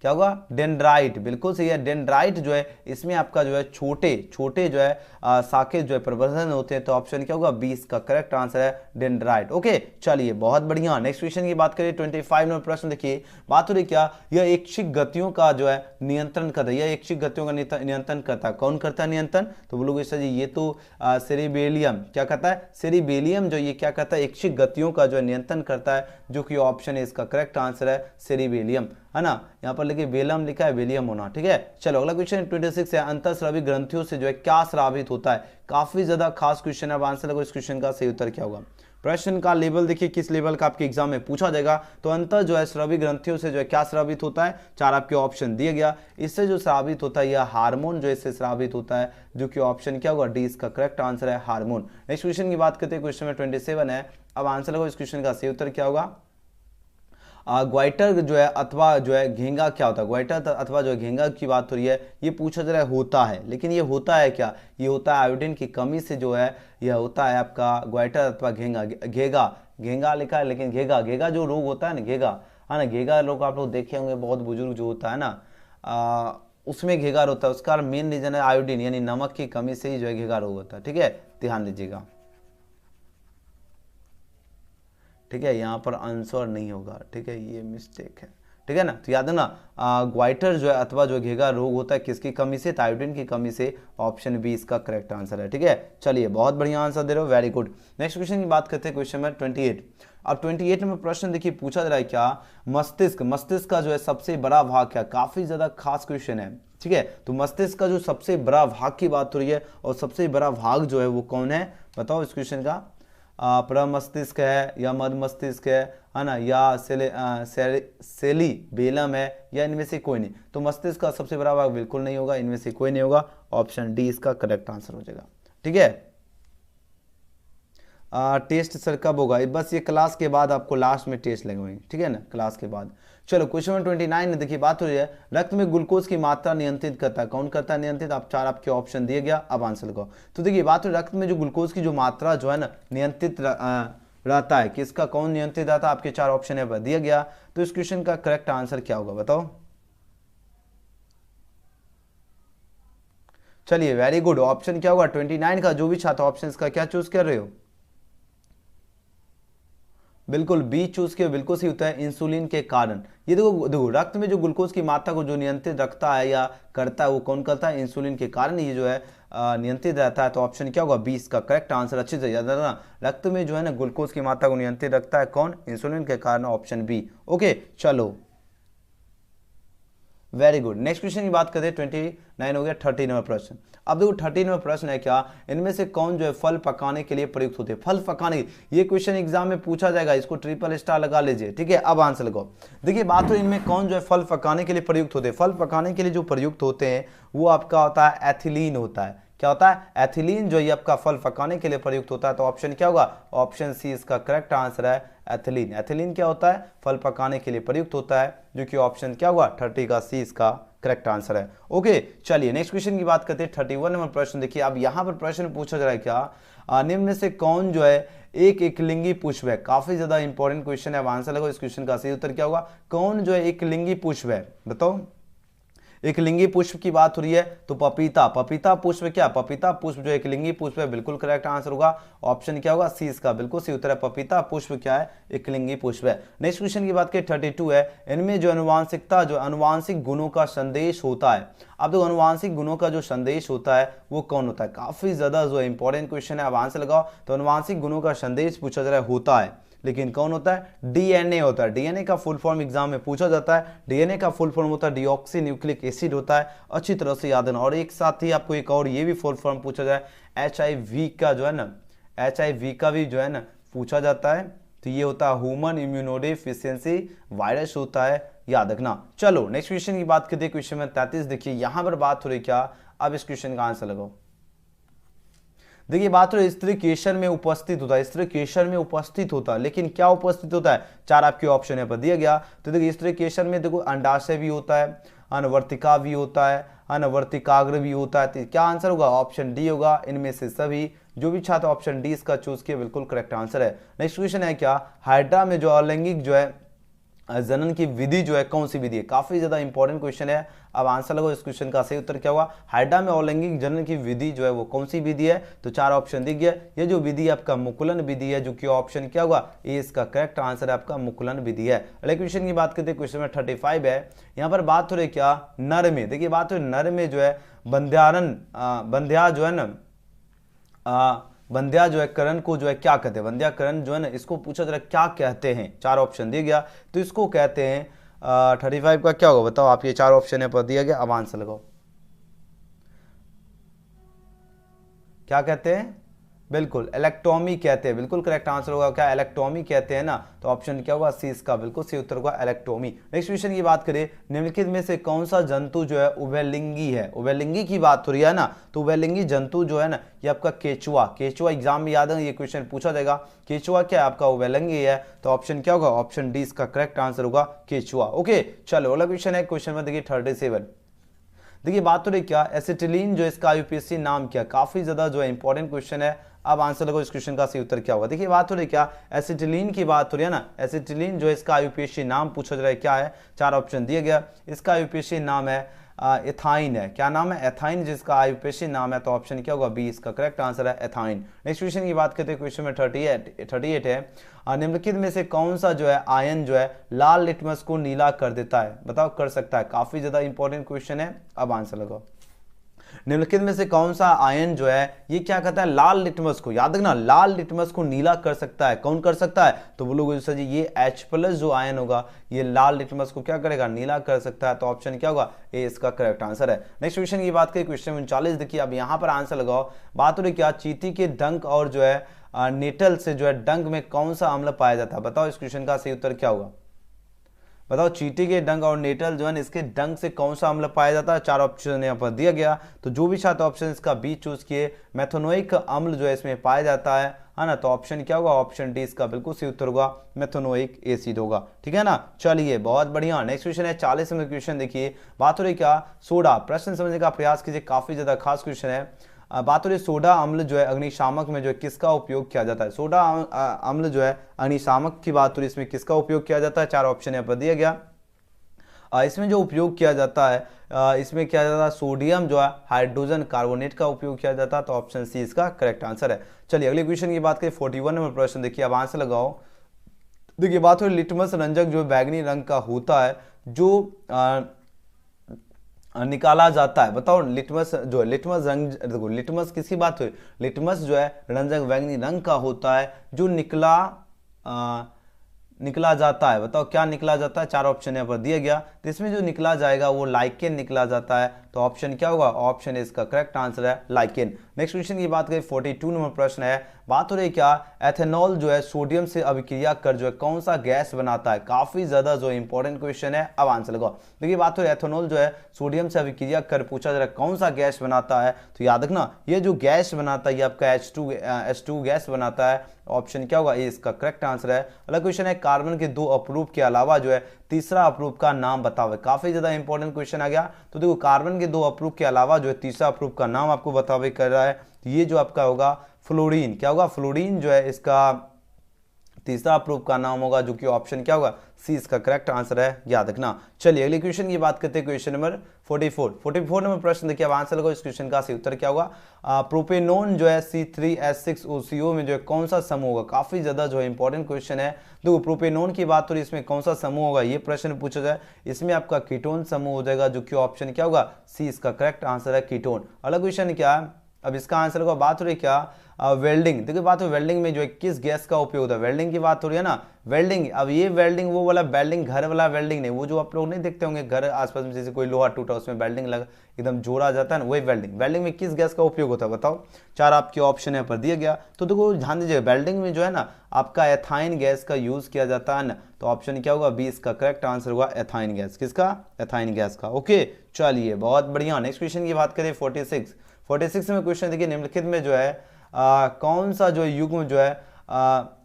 क्या होगा? डेंड्राइट, बिल्कुल सही है, डेंड्राइट जो है इसमें आपका जो है छोटे छोटे जो है शाखे जो है प्रवर्धन होते हैं, तो ऑप्शन क्या होगा? 20 का करेक्ट आंसर है, डेंड्राइट। ओके चलिए बहुत बढ़िया। नेक्स्ट क्वेश्चन की बात करें 25 नंबर प्रश्न देखिए, बात हो रही क्या, यह ऐच्छिक गतियों का जो है नियंत्रण करता है, यह ऐच्छिक गतियों का नियंत्रण करता है, कौन करता है नियंत्रण? तो बोलोगे सर जी ये तो सेरिबेलियम, क्या करता है? सेरिबेलियम जो ये क्या करता है? ऐच्छिक गतियों का जो है नियंत्रण करता है, जो कि ऑप्शन है इसका करेक्ट आंसर है, सेरिबेलियम है ना, यहाँ पर लिखे बेलम लिखा है, बेलियम होना। ठीक है चलो अगला क्वेश्चन 26 है, अंतःस्रावी ग्रंथियों से जो है क्या स्रावित होता है? काफी ज्यादा खास क्वेश्चन है, अब आंसर लगो, इस क्वेश्चन का सही उत्तर क्या होगा? प्रश्न का लेवल देखिए किस लेवल का आपके एग्जाम में पूछा जाएगा। तो अंतर जो है स्रावी ग्रंथियों से जो है क्या स्रावित होता है, चार आपके ऑप्शन दिए गया। इससे जो स्रावित होता है यह हार्मोन जो इससे स्रावित होता है, जो कि ऑप्शन क्या होगा? डी इसका करेक्ट आंसर है, हार्मोन। नेक्स्ट क्वेश्चन की बात करते हैं, क्वेश्चन में 27 है, अब आंसर लगो, इस क्वेश्चन का सही उत्तर क्या होगा? ग्वाइटर जो है अथवा जो है घेंगा क्या होता है, ग्वाइटर अथवा जो है घेंगा की बात हो रही है, ये पूछा जा रहा है होता है, लेकिन ये होता है क्या, ये होता है आयोडीन की कमी से जो है यह होता है आपका ग्वाइटर अथवा घेंगा। घेगा, घेंगा लिखा है लेकिन घेगा, घेगा जो रोग होता है ना, घेगा है ना, घेगा रोग आप लोग देखे होंगे, बहुत बुजुर्ग जो होता है ना उसमें घेगा होता है, उसका मेन रीजन है आयोडीन यानी नमक की कमी से ही जो है घेगा रोग होता है। ठीक है, ध्यान दीजिएगा। ठीक है, यहाँ पर आंसर नहीं होगा, ठीक है, ये मिस्टेक है। ठीक है ना, तो याद है ना, ग्वाइटर जो है अथवा जो घेगा रोग होता है किसकी कमी से, आयोडीन की कमी से। ऑप्शन बी इसका करेक्ट आंसर है। ठीक है, चलिए बहुत बढ़िया आंसर दे रहे हो, वेरी गुड। नेक्स्ट क्वेश्चन की बात करते हैं, क्वेश्चन नंबर 28। अब 28 में प्रश्न देखिए पूछा जा रहा है क्या, मस्तिष्क, मस्तिष्क का जो है सबसे बड़ा भाग क्या, काफी ज्यादा खास क्वेश्चन है। ठीक है, तो मस्तिष्क का जो सबसे बड़ा भाग की बात हो रही है, और सबसे बड़ा भाग जो है वो कौन है, बताओ इस क्वेश्चन का। प्रमस्तिष्क है या मध्य मस्तिष्क है ना, या सेली बेलम है, या इनमें से कोई नहीं। तो मस्तिष्क का सबसे बड़ा भाग बिल्कुल नहीं होगा, इनमें से कोई नहीं होगा। ऑप्शन डी इसका करेक्ट आंसर हो जाएगा। ठीक है, टेस्ट सर कब होगा, बस ये क्लास के बाद आपको लास्ट में टेस्ट लगवाएंगे। ठीक है ना, क्लास के बाद। चलो क्वेश्चन नंबर 29 में देखिए बात हो रही है, रक्त में ग्लूकोज की मात्रा नियंत्रित करता है, कौन करता है नियंत्रित, आप चार आपके ऑप्शन दिए गया, अब आंसर लगाओ। तो देखिए बात हो रही है, रक्त में जो ग्लूकोज की जो मात्रा जो है ना नियंत्रित रहता है, किसका, कौन नियंत्रित रहता है, आपके चार ऑप्शन है दिया गया। तो इस क्वेश्चन का करेक्ट आंसर क्या होगा बताओ। चलिए वेरी गुड, ऑप्शन क्या होगा 29 का, जो भी छात्र ऑप्शन का क्या चूज कर रहे हो, बिल्कुल बी चूज किया, बिल्कुल सही होता है, इंसुलिन के कारण। ये देखो देखो, रक्त में जो ग्लूकोज की मात्रा को जो नियंत्रित रखता है या करता है, वो कौन करता है, इंसुलिन के कारण ये जो है नियंत्रित रहता है। तो ऑप्शन क्या होगा, 20 का करेक्ट आंसर। अच्छे से याद रखना, रक्त में जो है ना ग्लूकोज की मात्रा को नियंत्रित रखता है कौन, इंसुलिन के कारण, ऑप्शन बी। ओके चलो वेरी गुड। नेक्स्ट क्वेश्चन की बात करते हैं, 29 हो गया, 30 नंबर प्रश्न। अब देखो 30 नंबर प्रश्न है क्या, इनमें से कौन जो है फल पकाने के लिए प्रयुक्त होते हैं, फल पकाने, ये क्वेश्चन एग्जाम में पूछा जाएगा, इसको ट्रिपल स्टार लगा लीजिए। ठीक है, अब आंसर लगाओ। देखिए बात हो इनमें कौन जो है फल पकाने के लिए प्रयुक्त होते हैं, फल पकाने के लिए जो प्रयुक्त होते हैं वो आपका होता है एथिलीन होता है। क्या होता है, एथिलीन जो ये आपका फल पकाने के लिए प्रयुक्त होता है। तो ऑप्शन क्या होगा, ऑप्शन सी इसका करेक्ट आंसर है, एथिलीन। एथिलीन क्या होता है, फल पकाने के लिए प्रयुक्त होता है, जो कि ऑप्शन क्या होगा 30 का सी इसका करेक्ट आंसर है। ओके चलिए नेक्स्ट क्वेश्चन की बात करते हैं, 31 नंबर प्रश्न। देखिए अब यहां पर प्रश्न पूछा जा रहा है क्या, निम्न में से कौन जो है एक एकलिंगी पुष्प है, काफी ज्यादा इंपॉर्टेंट क्वेश्चन है, अब आंसर लगाओ। इस क्वेश्चन का सही उत्तर क्या होगा, कौन जो है एकलिंगी पुष्प है, बताओ। एक लिंगी पुष्प की बात हो रही है तो पपीता, पपीता पुष्प क्या, पपीता पुष्प जो एक लिंगी पुष्प है, बिल्कुल करेक्ट आंसर होगा। ऑप्शन क्या होगा, सी इसका बिल्कुल सही उत्तर है, पपीता पुष्प क्या है, एक लिंगी पुष्प है। नेक्स्ट क्वेश्चन की बात करें 32 है, इनमें जो अनुवांशिकता जो अनुवांशिक गुणों का संदेश होता है। अब तो अनुवांशिक गुणों का जो संदेश होता है वो कौन होता है, काफी ज्यादा जो इंपॉर्टेंट क्वेश्चन है, अब आंसर लगाओ। तो अनुवांशिक गुणों का संदेश पूछा जा रहा है होता है, लेकिन कौन होता है, डीएनए होता है। डीएनए का फुल फॉर्म एग्जाम में पूछा जाता है, डीएनए का फुल फॉर्म होता है डीऑक्सी न्यूक्लिक एसिड होता है, अच्छी तरह से याद रखना। और एक साथ ही आपको एक और ये भी फुल फॉर्म पूछा जाए, एचआईवी का जो है ना, एचआईवी का भी जो है ना पूछा जाता है, तो ये होता है ह्यूमन इम्यूनोडेफिशिएंसी वायरस होता है, याद रखना। चलो नेक्स्ट क्वेश्चन की बात करते हैं, क्वेश्चन में 33। देखिए यहां पर बात हो रही क्या, अब इस क्वेश्चन का आंसर लगाओ। देखिए बात हो स्त्री केशर में उपस्थित होता है, स्त्री केशर में उपस्थित होता है, लेकिन क्या उपस्थित होता है, चार आपके ऑप्शन है पर दिया गया। तो देखिए स्त्री केशर में देखो अंडाशय भी होता है, अनवर्तिका भी होता है, अनवर्तिकाग्र भी होता है। तो क्या आंसर होगा, ऑप्शन डी होगा, इनमें से सभी। जो भी छात्र ऑप्शन डी इसका चूज किया बिल्कुल करेक्ट आंसर है। नेक्स्ट क्वेश्चन है क्या, हाइड्रा में जो अलैंगिक जो है जनन की विधि जो है कौन सी विधि है, काफी ज्यादा इंपॉर्टेंट क्वेश्चन है, अब आंसर लगो। इस क्वेश्चन का सही उत्तर क्या होगा, हाइड्रा में अलैंगिक जनन की विधि जो है वो कौन सी विधि है, तो चार ऑप्शन दिख गया। ये जो विधि आपका मुकुलन विधि है, जो कि ऑप्शन क्या होगा, ये इसका करेक्ट आंसर है आपका मुकुलन विधि है। अगले क्वेश्चन की बात करते हैं, क्वेश्चन में 35 है, यहाँ पर बात हो रही क्या, नर में। देखिए बात हो रही नर में जो है बंध्या जो है ना बंध्या जो है करण को जो है क्या कहते हैं, बंध्या करण जो है ना इसको पूछा जरा क्या कहते हैं, चार ऑप्शन दिया गया। तो इसको कहते हैं 35 का क्या होगा बताओ, आप ये चार ऑप्शन है पर दिया गया, अब आंसर लगाओ। क्या कहते हैं, बिल्कुल इलेक्ट्रॉमी कहते हैं, बिल्कुल करेक्ट आंसर होगा क्या, इलेक्ट्रॉमी कहते हैं ना, तो ऑप्शन क्या होगा, सी इसका बिल्कुल सही उत्तर होगा इलेक्ट्रॉमी। नेक्स्ट क्वेश्चन की बात करें, निम्नलिखित में से कौन सा जंतु जो है उभयलिंगी है, उभयलिंगी की बात हो रही है ना, तो उभयलिंगी जंतु जो है ना ये आपका केचुआ, केचुआ एग्जाम में याद है ये क्वेश्चन पूछा जाएगा, केचुआ क्या आपका उभयलिंगी है, तो ऑप्शन क्या होगा, ऑप्शन डी इसका करेक्ट आंसर होगा केचुआ। ओके चलो अगला क्वेश्चन है, क्वेश्चन में देखिए 37। देखिए बात तो रही क्या, एसिटिलीन जो इसका यूपीएससी नाम क्या, काफी ज्यादा जो है इंपॉर्टेंट क्वेश्चन है। अब आंसर लगो इस क्वेश्चन का सही उत्तर क्या होगा। देखिए बात हो रही क्या, एसिटिलीन की बात हो रही है ना, एसिटिलीन जो इसका यूपीएससी नाम पूछा जा रहा है क्या है, 4 ऑप्शन दिया गया, इसका यूपीएससी नाम है एथाइन है, क्या नाम है, एथाइन जिसका यूपीएससी नाम है, तो ऑप्शन क्या होगा, बी इसका करेक्ट आंसर है एथाइन। नेक्स्ट क्वेश्चन की बात करते हैं, क्वेश्चन में 38 है, निम्नलिखित में से कौन सा जो है आयन जो है लाल लिटमस को नीला कर देता है, बताओ कर सकता है, काफी ज्यादा इंपॉर्टेंट क्वेश्चन है। अब आंसर लगाओ, निम्नलिखित में से कौन सा आयन जो है ये क्या कहता है, लाल लिटमस को, याद रखना लाल लिटमस को नीला कर सकता है, कौन कर सकता है, तो बोलोगे सर जी ये H+ जो आयन होगा ये लाल लिटमस को क्या करेगा, नीला कर सकता है, तो ऑप्शन क्या होगा, ए इसका करेक्ट आंसर है। नेक्स्ट क्वेश्चन की बात करें, क्वेश्चन 39, देखिए अब यहां पर आंसर लगाओ। बात हो रही क्या, चींटी के डंक और जो है नेटल से जो है डंक में कौन सा अम्ल पाया जाता है, बताओ इस क्वेश्चन का सही उत्तर क्या होगा, बताओ चींटी के डंक और नेटल जो है इसके डंक से कौन सा अम्ल पाया जाता है, 4 ऑप्शन यहाँ पर दिया गया, तो जो भी छात्र ऑप्शन इसका बी चूज किए, मेथनोइक अम्ल जो है इसमें पाया जाता है ना, तो ऑप्शन क्या होगा, ऑप्शन डी इसका बिल्कुल सही उत्तर होगा, मेथनोइक एसिड होगा, ठीक है ना। चलिए बहुत बढ़िया, नेक्स्ट क्वेश्चन है 40 नंबर क्वेश्चन, देखिए बात हो रही क्या, सोडा, प्रश्न समझने का प्रयास कीजिए, काफी ज्यादा खास क्वेश्चन है। बात हो रही सोडा अम्ल जो है अग्निशामक में जो है किसका उपयोग किया जाता है, सोडा अम्ल जो है अग्निशामक की बात हो रही है, इसमें किसका उपयोग किया जाता है, 4 ऑप्शन यहाँ पर दिया गया। इसमें जो उपयोग किया जाता है इसमें क्या जाता है, सोडियम जो है हाइड्रोजन कार्बोनेट का उपयोग किया जाता है, तो ऑप्शन सी इसका करेक्ट आंसर है। चलिए अगले क्वेश्चन की बात करें, 41 नंबर प्रश्न, देखिए अब आंसर लगाओ। देखिए बात हो रही लिटमस रंजक जो बैगनी रंग का होता है जो निकाला जाता है, बताओ लिटमस जो है, लिटमस रंग, देखो लिटमस किसकी बात हुई, लिटमस जो है रंजक बैगनी रंग का होता है जो निकला जाता है, बताओ क्या निकला जाता है, 4 ऑप्शन यहाँ पर दिया गया, तो इसमें जो निकला जाएगा वो लाइकेन निकला जाता है, तो ऑप्शन क्या होगा, ऑप्शन इसका करेक्ट आंसर है लाइकेन। नेक्स्ट क्वेश्चन की बात करें, 42 नंबर प्रश्न है, बात हो रही क्या, एथेनॉल जो है सोडियम से अभिक्रिया कर जो है कौन सा गैस बनाता है, काफी ज्यादा जो इंपॉर्टेंट क्वेश्चन है। अब आंसर लगाओ, देखिए बात हो रही एथेनॉल जो है सोडियम से अभिक्रिया कर पूछा जा रहा है कौन सा गैस बनाता है, तो याद रखना ये जो गैस बनाता है ये आपका H2 गैस बनाता है, ऑप्शन क्या होगा, ए इसका करेक्ट आंसर है। अगला क्वेश्चन है, कार्बन के 2 अपरूप के अलावा जो है तीसरा अपरूप का नाम बताओ, काफी ज्यादा इंपॉर्टेंट क्वेश्चन आ गया। तो देखो कार्बन के 2 अपरूप के अलावा जो है तीसरा अपरूप का नाम आपको बतावे कर रहा है, तो ये जो आपका होगा फ्लोरीन, क्या होगा, फ्लोरीन जो है इसका तीसरा अपरूप का नाम होगा, जो कि ऑप्शन क्या होगा, सी इसका करेक्ट आंसर है, याद रखना। चलिए अगले क्वेश्चन की बात करते हैं, क्वेश्चन नंबर 44 नंबर प्रश्न, देखिए अब आंसर लगाओ, इस क्वेश्चन का सही उत्तर क्या होगा, प्रोपेनोन जो है C3H6OCO में जो है कौन सा समूह होगा, काफी ज्यादा जो है इंपॉर्टेंट क्वेश्चन है। देखो प्रोपेनोन की बात हो रही है, इसमें कौन सा समूह होगा ये प्रश्न पूछा जाए, इसमें आपका कीटोन समूह हो जाएगा, जो कि ऑप्शन क्या होगा, सी इसका करेक्ट आंसर है कीटोन। अगला क्वेश्चन क्या है, अब इसका आंसर होगा, बात हो रही क्या, वेल्डिंग, देखिए बात हो वेल्डिंग में जो है किस गैस का उपयोग होता है, वेल्डिंग की बात हो रही है ना, वेल्डिंग, अब ये वेल्डिंग वो वाला वेल्डिंग घर वाला वेल्डिंग नहीं, वो जो आप लोग नहीं देखते होंगे घर आसपास में जैसे कोई लोहा टूटा उसमें वेल्डिंग लगा एकदम जोड़ा जाता है ना, वही वेल्डिंग। वेल्डिंग में किस गैस का उपयोग होता है बताओ, 4 आपके ऑप्शन यहाँ पर दिया गया, तो देखो ध्यान दीजिए वेल्डिंग में जो है ना आपका एथाइन गैस का यूज किया जाता है ना, तो ऑप्शन क्या होगा, बी इसका करेक्ट आंसर होगा एथाइन गैस, किसका, एथाइन गैस का। ओके चलिए बहुत बढ़िया, नेक्स्ट क्वेश्चन की बात करें 46 में क्वेश्चन देखिए, निम्नलिखित में जो है कौन सा जो युग्म जो है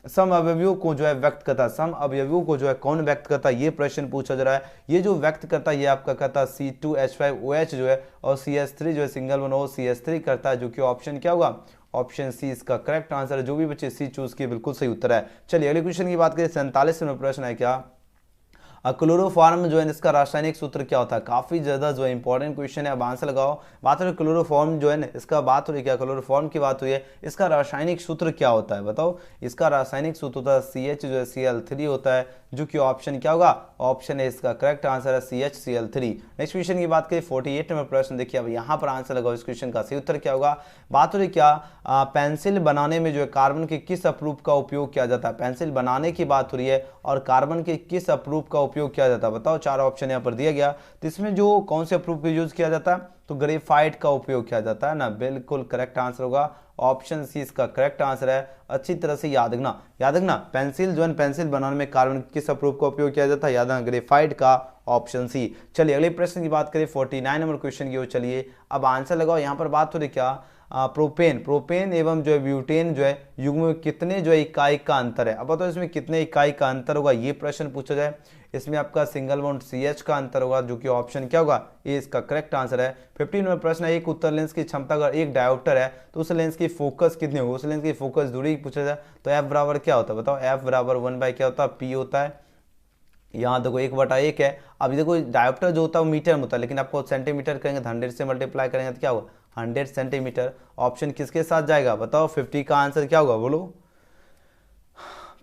सम अवयवों को जो है व्यक्त करता है, सम अवयवों को जो है कौन व्यक्त करता है, ये प्रश्न पूछा जा रहा है। ये जो व्यक्त करता है ये आपका कहता है C2H5OH जो है, और CH3 जो है सिंगल वन ओ CH3 करता है, जो कि ऑप्शन क्या होगा, ऑप्शन सी इसका करेक्ट आंसर है। जो भी बच्चे सी चूज किए बिल्कुल सही उत्तर है। चलिए अगले क्वेश्चन की बात करें, 47 नंबर प्रश्न है क्या, क्लोरोफॉर्म जो है इसका रासायनिक सूत्र क्या होता है, काफी ज्यादा जो है इंपॉर्टेंट क्वेश्चन है। अब आंसर लगाओ, बात हो रही क्लोरोफॉर्म जो है ना इसका बात हो रही क्या, क्लोरोफॉर्म की बात हुई है, इसका रासायनिक सूत्र क्या होता है बताओ, इसका रासायनिक सूत्र होता है CH जो है Cl3 होता है, जो कि ऑप्शन क्या होगा, ऑप्शन है इसका करेक्ट आंसर है CHCl3। नेक्स्ट क्वेश्चन की बात करें 48 नंबर प्रश्न, देखिए अब यहाँ पर आंसर लगाओ, इस क्वेश्चन का सही उत्तर क्या होगा। बात हो रही क्या, पेंसिल बनाने में जो है कार्बन के किस अपरूप का उपयोग किया जाता है, पेंसिल बनाने की बात हो रही है और कार्बन के किस अपरूप का उपयोग किया जाता है बताओ, 4 ऑप्शन यहाँ पर दिया गया। तो इसमें जो कौन से अपरूप का यूज किया जाता है, तो ग्रेफाइट का उपयोग किया जाता है ना, बिल्कुल करेक्ट आंसर होगा ऑप्शन सी इसका करेक्ट आंसर है। अच्छी तरह से याद रखना पेंसिल जो है पेंसिल बनाने में कार्बन किस अप्रूव का उपयोग किया जाता है, याद रखना ग्रेफाइट का, ऑप्शन सी। चलिए अगले प्रश्न की बात करें 49 नंबर क्वेश्चन की ओर चलिए, अब आंसर लगाओ। यहाँ पर बात हो रही क्या, प्रोपेन एवं जो है ब्यूटेन जो है युग्म में कितने जो है इकाई का अंतर है। अब बताओ इसमें कितने इकाई का अंतर होगा, ये प्रश्न पूछा जाए। इसमें आपका सिंगल बॉन्ड CH का अंतर होगा, जो कि ऑप्शन क्या होगा, ए इसका करेक्ट आंसर है। 15 नंबर प्रश्न है, एक उत्तर लेंस की क्षमता अगर एक डायोप्टर है तो उस लेंस की फोकस कितनी होगी, उस लेंस की फोकस दूरी पूछा जाए तो एफ बराबर क्या होता है, बताओ एफ बराबर 1/, क्या होता है, पी होता है। यहाँ देखो 1/1 है। अब देखो डायोप्टर जो होता है वो मीटर में होता है, लेकिन आपको सेंटीमीटर करेंगे तो 100 से मल्टीप्लाई करेंगे तो क्या होगा 100 सेंटीमीटर। ऑप्शन किसके साथ जाएगा, बताओ 50 का आंसर क्या होगा, बोलो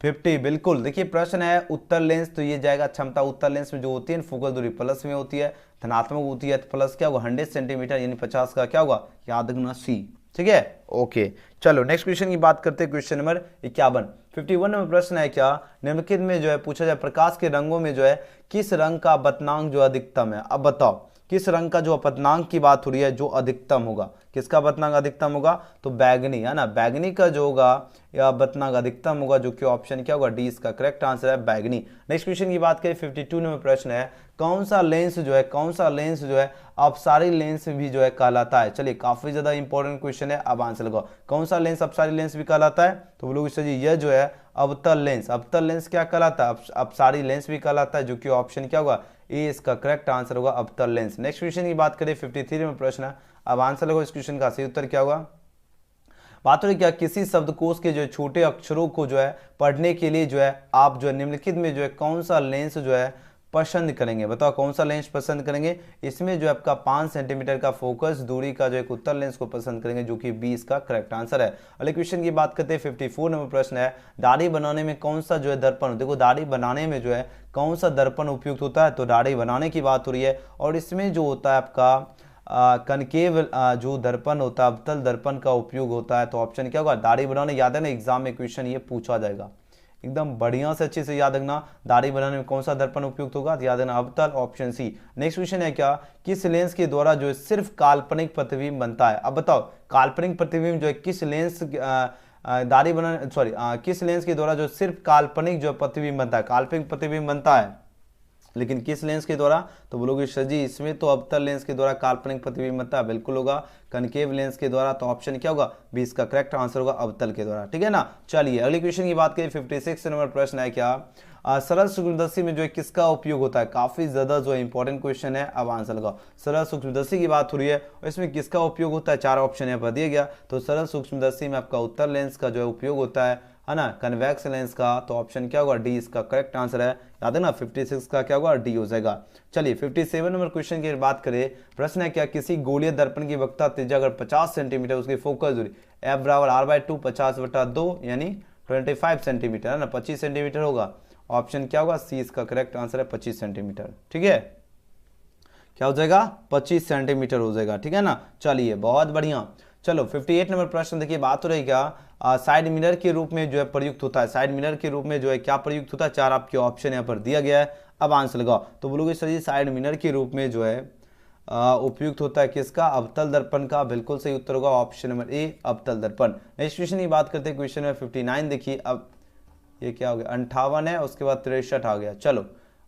50, बिल्कुल। देखिए प्रश्न है उत्तर लेंस, तो ये जाएगा क्षमता उत्तर लेंस में जो होती है फोकस दूरी प्लस में होती है, धनात्मक होती है, तो प्लस क्या होगा 100 सेंटीमीटर, यानी 50 का क्या होगा, याद रखना सी। ठीक है, ओके। चलो नेक्स्ट क्वेश्चन की बात करते हैं, क्वेश्चन नंबर 51। 51 नंबर प्रश्न है क्या, निम्नलिखित में जो है पूछा जाए प्रकाश के रंगों में जो है किस रंग का अपतनांक जो अधिकतम है। अब बताओ किस रंग का जो अपतनांक की बात हो रही है जो अधिकतम होगा, किसका अपतनांक अधिकतम होगा, तो बैगनी है ना, बैगनी का जो होगा या अपतनांक अधिकतम होगा, जो कि ऑप्शन क्या होगा, डी इसका करेक्ट आंसर है बैगनी। नेक्स्ट क्वेश्चन की बात करें 52 नंबर प्रश्न है, कौन सा लेंस जो है अपसारी लेंस भी जो है कहलाता है। चलिए काफी ज्यादा इंपॉर्टेंट क्वेश्चन है, अब आंसर लगाओ। कौन सा लेंस अपसारी लेंस भी कहलाता है, तो बोलोगे सर जी यह जो है अवतल लेंस क्या कहलाता है, अपसारी लेंस भी कहलाता है, जो कि ऑप्शन क्या होगा, ए इसका करेक्ट आंसर होगा अवतल लेंस। नेक्स्ट क्वेश्चन की बात करें 53 में प्रश्न है, अब आंसर लगाओ इस क्वेश्चन का सही उत्तर क्या होगा। बात हो रही क्या, किसी शब्दकोश के जो छोटे अक्षरों को जो है पढ़ने के लिए जो है आप जो है निम्नलिखित में जो है कौन सा लेंस जो है पसंद करेंगे, बताओ कौन सा लेंस पसंद करेंगे। इसमें जो आपका 5 सेंटीमीटर का फोकस दूरी का जो एक उत्तर लेंस को पसंद करेंगे, जो कि 20 का करेक्ट आंसर है। अगले क्वेश्चन की बात करते हैं 54 नंबर प्रश्न है, दाढ़ी बनाने में कौन सा जो है दर्पण, देखो दाढ़ी बनाने में जो है कौन सा दर्पण उपयुक्त होता है, तो दाढ़ी बनाने की बात हो रही है, और इसमें जो होता है आपका कनकेव जो दर्पण होता है अवतल दर्पण का उपयोग होता है, तो ऑप्शन क्या होगा, दाढ़ी बनाने। याद है ना एग्जाम में क्वेश्चन ये पूछा जाएगा, एकदम बढ़िया से अच्छे से याद रखना, दाढ़ी बनाने में कौन सा दर्पण उपयुक्त होगा, तो याद रखना अवतल, ऑप्शन सी। नेक्स्ट क्वेश्चन है क्या, किस लेंस के द्वारा जो है सिर्फ काल्पनिक प्रतिबिंब बनता है। अब बताओ काल्पनिक प्रतिबिंब जो है किस लेंस किस लेंस के द्वारा जो सिर्फ काल्पनिक जो प्रतिबिंब बनता है, काल्पनिक प्रतिबिंब बनता है, लेकिन किस लेंस के द्वारा, तो बोलोगे सर जी इसमें तो अवतल लेंस के द्वारा काल्पनिक प्रतिबिंब बनता है, बिल्कुल होगा कनकेव लेंस के द्वारा, तो ऑप्शन क्या होगा, 20 का करेक्ट आंसर होगा अवतल के द्वारा। ठीक है ना, चलिए अगले क्वेश्चन की बात करें 56 नंबर प्रश्न है क्या, सरल सूक्ष्मदर्शी में जो है किसका उपयोग होता है, काफी ज्यादा जो है इंपॉर्टेंट क्वेश्चन है, अब आंसर लगाओ। सरल सूक्ष्मदर्शी की बात हो रही है और इसमें किसका उपयोग होता है, 4 ऑप्शन यहाँ पर दिया गया, तो सरल सूक्ष्मदर्शी में आपका उत्तर लेंस का जो है उपयोग होता है ना, कन्वेक्स लेंस का, तो ऑप्शन क्या होगा, डी इसका करेक्ट आंसर है। याद है ना 56 का क्या होगा, डी हो जाएगा। चलिए 57 नंबर क्वेश्चन की बात करें, प्रश्न है क्या, किसी गोलीय दर्पण की वक्रता त्रिज्या अगर 50 सेंटीमीटर, उसकी फोकस दूरी एफ बराबर r/2 50/2 यानी 25 सेंटीमीटर है ना, 25 सेंटीमीटर होगा, ऑप्शन क्या होगा, सी इसका करेक्ट आंसर है 25 सेंटीमीटर। ठीक है, क्या हो जाएगा, 25 सेंटीमीटर हो जाएगा। ठीक है ना, चलिए बहुत बढ़िया। चलो 58 नंबर प्रश्न देखिए, बात हो रही क्या, साइड मिरर के रूप में जो है प्रयुक्त होता है, साइड मिरर के रूप में जो है क्या प्रयुक्त होता है, 4 आपके ऑप्शन यहाँ पर दिया गया है, अब आंसर लगाओ। तो बोलोगे सर जी साइड मिरर के रूप में जो है उपयुक्त होता है किसका, अवतल दर्पण का, बिल्कुल सही उत्तर होगा ऑप्शन नंबर ए अवतल दर्पण। नेक्स्ट क्वेश्चन की बात करते हैं, क्वेश्चन नंबर 59 देखिए, अब ये क्या हो गया, 58 है, उसके बाद 63 आ गया। चलो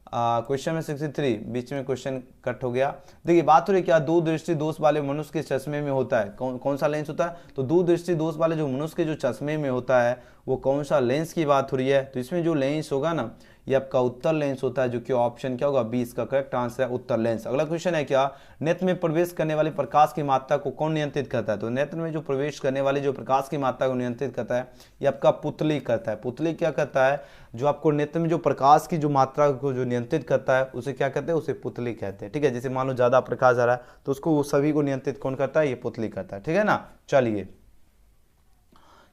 क्वेश्चन में 63 बीच में क्वेश्चन कट हो गया। देखिए बात हो रही क्या, दूरदृष्टि दोष वाले मनुष्य के चश्मे में होता है, कौन सा लेंस होता है, तो दूरदृष्टि दोष वाले जो मनुष्य के जो चश्मे में होता है वो कौन सा लेंस की बात हो रही है, तो इसमें जो लेंस होगा ना ये आपका उत्तर लेंस होता है, जो कि ऑप्शन क्या होगा, 20 का करेक्ट आंसर है उत्तर लेंस। अगला क्वेश्चन है क्या, नेत्र में प्रवेश करने वाले प्रकाश की मात्रा को कौन नियंत्रित करता है, तो नेत्र में जो प्रवेश करने वाली जो प्रकाश की मात्रा को नियंत्रित करता है ये आपका पुतली करता है। पुतली क्या करता है, जो आपको नेत्र में जो प्रकाश की जो मात्रा को जो नियंत्रित करता है उसे क्या कहते हैं, उसे पुतली कहते हैं। ठीक है, जैसे मान लो ज्यादा प्रकाश आ रहा है तो उसको सभी को नियंत्रित कौन करता है, ये पुतली करता है। ठीक है ना, चलिए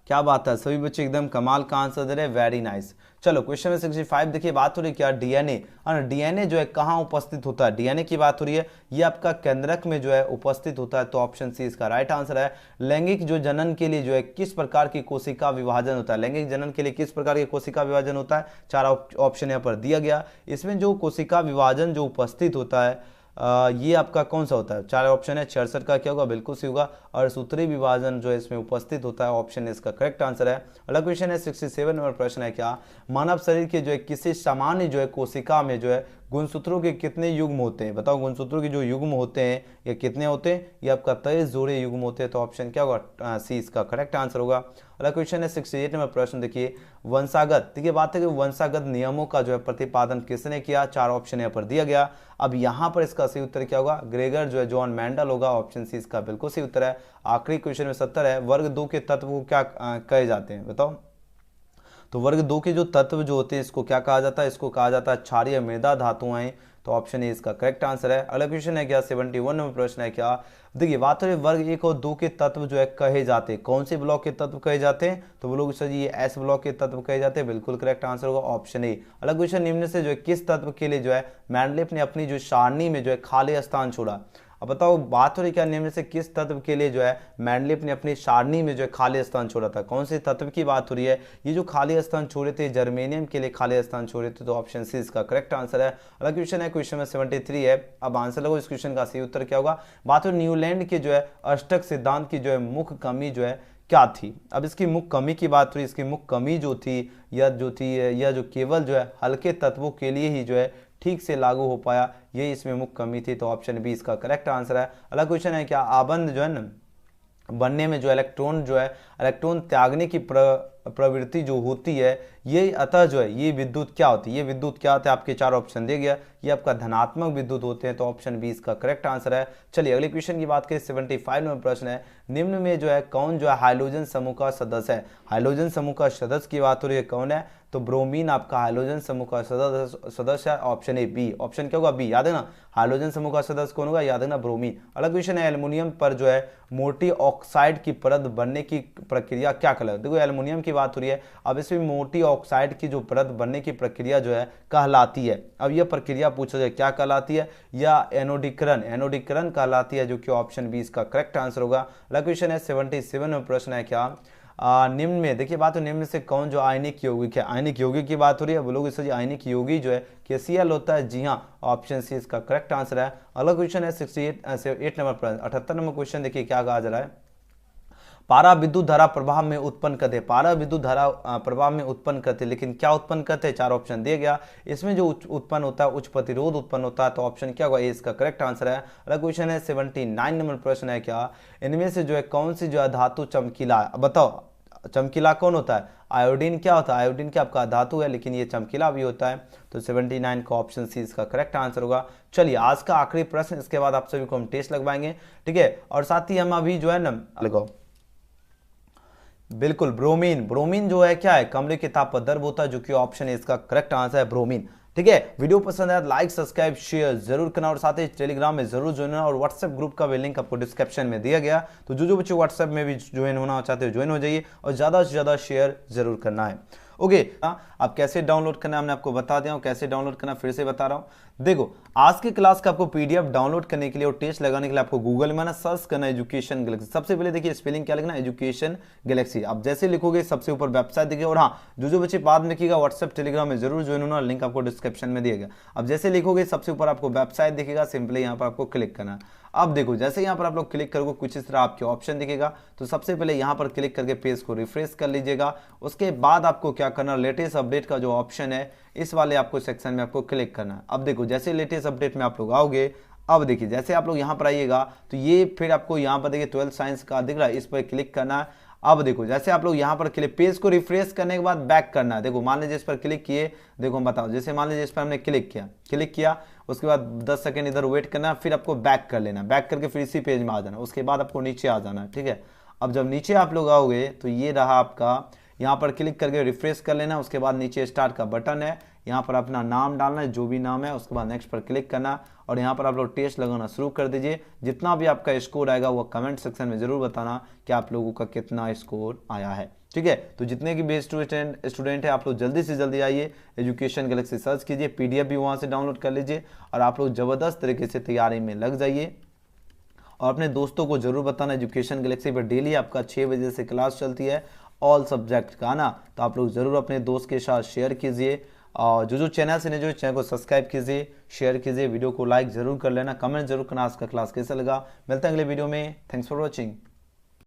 क्या बात है, सभी बच्चे एकदम कमाल का आंसर दे रहे हैं, वेरी नाइस। चलो क्वेश्चन में 65 देखिए, बात हो रही क्या, डीएनए, डीएनए जो है कहाँ उपस्थित होता है, डीएनए की बात हो रही है, ये आपका केंद्रक में जो है उपस्थित होता है, तो ऑप्शन सी इसका राइट आंसर है। लैंगिक जो जनन के लिए जो है किस प्रकार की कोशिका विभाजन होता है, लैंगिक जनन के लिए किस प्रकार की कोशिका विभाजन होता है, 4 ऑप्शन यहाँ पर दिया गया। इसमें जो कोशिका विभाजन जो उपस्थित होता है ये आपका कौन सा होता है, 4 ऑप्शन है, 66 का क्या होगा, बिल्कुल सही होगा। और सूत्री विभाजन जो है इसमें उपस्थित होता है, ऑप्शन है इसका करेक्ट आंसर है। अगला क्वेश्चन है 67 नंबर प्रश्न है क्या, मानव शरीर के जो है किसी सामान्य जो है कोशिका में जो है गुणसूत्रों के कितने युग्म होते हैं, बताओ गुणसूत्रों के जो युग्म होते हैं ये कितने होते हैं, ये आपका 23 जोड़े युग्म होते हैं, तो ऑप्शन क्या होगा, सी इसका करेक्ट आंसर होगा। अगला क्वेश्चन है 68 नंबर प्रश्न, देखिए वंशागत, देखिए बात है कि वंशागत नियमों का जो है प्रतिपादन किसने किया, 4 ऑप्शन यहाँ पर दिया गया। अब यहाँ पर इसका सही उत्तर क्या होगा, ग्रेगर जो है जॉन मेंडल होगा, ऑप्शन सी इसका बिल्कुल सही उत्तर है। आखिरी क्वेश्चन में 70 है, वर्ग 2 के तत्व को क्या कहे जाते हैं, बताओ। तो वर्ग 2 के जो तत्व जो होते हैं इसको क्या कहा जाता है, इसको कहा जाता है क्षारीय मृदा धातुएं, तो ऑप्शन ए इसका करेक्ट आंसर है। अगला क्वेश्चन है क्या 71 नंबर प्रश्न है क्या, देखिए बात है वर्ग 1 और 2 के तत्व जो है कहे जाते हैं, कौन से ब्लॉक के तत्व कहे जाते हैं, तो बोलोगे सर ये एस ब्लॉक के तत्व कहे जाते हैं, बिल्कुल करेक्ट आंसर होगा ऑप्शन ए। अगला क्वेश्चन, निम्न से जो है किस तत्व के लिए जो है मेंडलीफ ने अपनी जो सारणी में जो है खाली स्थान छोड़ा, अब बताओ बात हो रही क्या, निम्न से किस तत्व के लिए जो है मेंडलीफ ने अपनी सारणी में जो है खाली स्थान छोड़ा था, कौन से तत्व की बात हो रही है, ये जो खाली स्थान छोड़े थे जर्मेनियम के लिए खाली स्थान छोड़े थे, तो ऑप्शन सी इसका करेक्ट आंसर है। अगला क्वेश्चन है क्वेश्चन में 73 है, अब आंसर लगो, इस क्वेश्चन का सही उत्तर क्या होगा, बात हो न्यूलैंड के जो है अष्टक सिद्धांत की जो है मुख्य कमी जो है क्या थी। अब इसकी मुख्य कमी की बात हुई, इसकी मुख्य कमी जो थी यह जो केवल जो है हल्के तत्वों के लिए ही जो है ठीक से लागू हो पाया, ये इसमें मुख्य कमी थी, तो ऑप्शन बी इसका करेक्ट आंसर है। अगला क्वेश्चन है क्या, आबंध जो है ना बनने में जो इलेक्ट्रॉन त्यागने की प्रवृत्ति जो होती है, ये अतः जो है ये विद्युत क्या होती है, ये विद्युत क्या होता है, आपके 4 ऑप्शन दे गया, ये आपका धनात्मक विद्युत होते हैं, तो ऑप्शन बी इसका करेक्ट आंसर है। चलिए अगले क्वेश्चन की बात करें, 75 नंबर प्रश्न है, निम्न में जो है कौन जो है हाइड्रोजन समूह का सदस्य है, हाइड्रोजन समूह का सदस्य की बात हो रही है कौन है, तो ब्रोमीन आपका हाइड्रोजन समूह का सदस्य है, ऑप्शन ए बी, ऑप्शन क्या होगा बी, याद है ना, हाइड्रोजन समूह का सदस्य कौन होगा, याद है ना ब्रोमीन। अगला क्वेश्चन है, एल्युमिनियम पर जो है मोटी ऑक्साइड की परत बनने की प्रक्रिया क्या कहलाती है, देखो एल्युमिनियम की बात हो रही है, अब इसमें मोटी ऑक्साइड की जो परत बनने की प्रक्रिया जो है कहलाती है, अब यह प्रक्रिया पूछा जाए क्या कहलाती है, या एनोडीकरण कहलाती है, जो कि ऑप्शन बी इसका करेक्ट आंसर होगा। अगला क्वेश्चन है 77 में प्रश्न है क्या, निम्न में देखिए बात हो, निम्न से कौन जो आयनिक यौगिक है, आयनिक यौगिक की बात हो रही है, बोलोगे सर आयनिक यौगी जो है KCl होता है, जी हाँ ऑप्शन सी इसका करेक्ट आंसर है। अगला क्वेश्चन है 68 नंबर प्रश्न, 78 नंबर क्वेश्चन देखिए क्या कहा जा रहा है, पारा विद्युत धारा प्रभाव में उत्पन्न करते, पारा विद्युत धारा प्रभाव में उत्पन्न करते, लेकिन क्या उत्पन्न करते हैं, 4 ऑप्शन दिया गया, इसमें जो उत्पन्न होता है उच्च प्रतिरोध उत्पन्न होता है, तो ऑप्शन क्या होगा, ए इसका करेक्ट आंसर है। अगला क्वेश्चन है 79 नंबर प्रश्न है क्या, इनमें से जो है कौन सी जो है धातु चमकीला, बताओ चमकीला कौन होता है, आयोडीन क्या होता है, आयोडीन क्या आपका धातु है, लेकिन ये चमकीला भी होता है, तो 79 का ऑप्शन सी इसका करेक्ट आंसर होगा। चलिए आज का आखिरी प्रश्न, इसके बाद आप सभी को हम टेस्ट लगवाएंगे, ठीक है, और साथ ही हम अभी जो है ना लगाओ बिल्कुल ब्रोमीन जो है क्या है, कमरे के ताप पर द्रव होता है, जो कि ऑप्शन है इसका करेक्ट आंसर है ब्रोमीन। ठीक है, वीडियो पसंद आया लाइक सब्सक्राइब शेयर जरूर करना, और साथ ही टेलीग्राम में जरूर ज्वाइन होना, और व्हाट्सएप ग्रुप का भी लिंक आपको डिस्क्रिप्शन में दिया गया, तो जो बच्चे व्हाट्सएप में भी ज्वाइन होना चाहते हो ज्वाइन हो जाइए, और ज़्यादा से ज़्यादा शेयर जरूर करना है। ओके आप कैसे डाउनलोड करना है हमने आपको बता दिया हूँ, कैसे डाउनलोड करना फिर से बता रहा हूँ। देखो आज की क्लास का आपको पीडीएफ डाउनलोड करने के लिए और टेस्ट लगाने के लिए आपको गूगल में ना सर्च करना है एजुकेशन गैलेक्सी। सबसे पहले देखिए स्पेलिंग क्या लिखना है, एजुकेशन गैलेक्सी। आप जैसे लिखोगे सबसे ऊपर वेबसाइट दिखेगा, और हाँ जो बच्चे बाद में लिखिएगा व्हाट्सएप टेलीग्राम में जरूर ज्वाइन होना, लिंक आपको डिस्क्रिप्शन में दिएगा। अब जैसे लिखोगे सबसे ऊपर आपको वेबसाइट दिखेगा, सिंपली यहाँ पर आपको क्लिक करना है। अब देखो जैसे यहाँ पर आप लोग क्लिक करोगे कुछ इस तरह आपके ऑप्शन दिखेगा, तो सबसे पहले यहाँ पर क्लिक करके पेज को रिफ्रेश कर लीजिएगा। उसके बाद आपको क्या करना, लेटेस्ट अपडेट का जो ऑप्शन है इस वाले आपको सेक्शन में आपको क्लिक करना है। अब देखो जैसे लेटेस्ट अपडेट में आप लोग आओगे, अब देखिए जैसे आप लोग यहाँ पर आइएगा तो ये फिर आपको यहाँ पर देखिए 12th साइंस का दिख रहा है, इस पर क्लिक करना है। अब देखो जैसे आप लोग यहाँ पर क्लिक, पेज को रिफ्रेश करने के बाद बैक करना है। देखो मान लीजिए इस पर क्लिक किए, देखो हम बताओ जैसे मान लीजिए इस पर हमने क्लिक किया, उसके बाद 10 सेकंड इधर वेट करना, फिर आपको बैक कर लेना, बैक करके फिर इसी पेज में आ जाना, उसके बाद आपको नीचे आ जाना है। ठीक है, अब जब नीचे आप लोग आओगे तो ये रहा आपका, यहाँ पर क्लिक करके रिफ्रेश कर लेना, उसके बाद नीचे स्टार्ट का बटन है, यहाँ पर अपना नाम डालना है जो भी नाम है, उसके बाद नेक्स्ट पर क्लिक करना, और यहाँ पर आप लोग टेस्ट लगाना शुरू कर दीजिए। जितना भी आपका स्कोर आएगा वो कमेंट सेक्शन में जरूर बताना कि आप लोगों का कितना स्कोर आया है। ठीक है, तो जितने की भी स्टूडेंट है आप लोग जल्दी से जल्दी आइए, एजुकेशन गैलेक्सी सर्च कीजिए, पीडीएफ भी वहाँ से डाउनलोड कर लीजिए, और आप लोग ज़बरदस्त तरीके से तैयारी में लग जाइए। और अपने दोस्तों को जरूर बताना, एजुकेशन गैलेक्सी पर डेली आपका 6 बजे से क्लास चलती है ऑल सब्जेक्ट का ना, तो आप लोग जरूर अपने दोस्त के साथ शेयर कीजिए। और जो चैनल से नहीं जो चैनल को सब्सक्राइब कीजिए, शेयर कीजिए, वीडियो को लाइक जरूर कर लेना, कमेंट जरूर करना आज का क्लास कैसा लगा। मिलते हैं अगले वीडियो में। Thanks for watching.